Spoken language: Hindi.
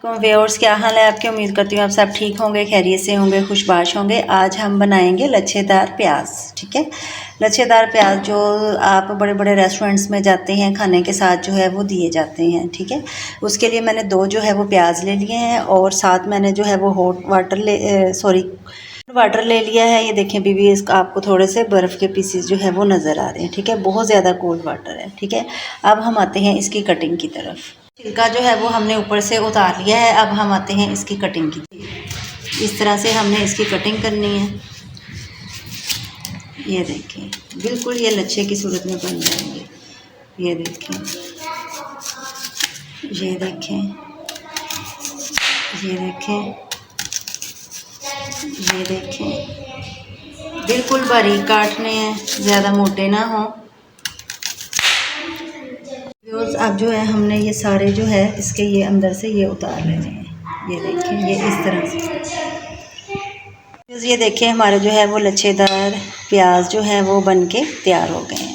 व्यूअर्स, क्या हाल है आपके? उम्मीद करती हूँ आप सब ठीक होंगे, खैरियत से होंगे, खुशबाश होंगे। आज हम बनाएंगे लच्छेदार प्याज। ठीक है, लच्छेदार प्याज जो आप बड़े बड़े रेस्टोरेंट्स में जाते हैं खाने के साथ जो है वो दिए जाते हैं। ठीक है, उसके लिए मैंने 2 जो है वो प्याज ले लिए हैं और साथ मैंने जो है वो हॉट वाटर ले लिया है। ये देखें बीबी, इसका आपको थोड़े से बर्फ़ के पीसेस जो है वो नज़र आ रहे हैं। ठीक है, बहुत ज़्यादा कोल्ड वाटर है। ठीक है, अब हम आते हैं इसकी कटिंग की तरफ। छिलका जो है वो हमने ऊपर से उतार लिया है। अब हम आते हैं इसकी कटिंग की। इस तरह से हमने इसकी कटिंग करनी है। ये देखें, बिल्कुल ये लच्छे की सूरत में बन जाएंगे। ये देखें, ये देखें, ये देखें, ये देखें, बिल्कुल बारीक काटने हैं, ज़्यादा मोटे ना हो। अब जो है हमने ये सारे जो है इसके ये अंदर से ये उतार लेने हैं। ये देखें, ये इस तरह से। ये देखें, हमारे जो है वो लच्छेदार प्याज जो है वो बन के तैयार हो गए हैं।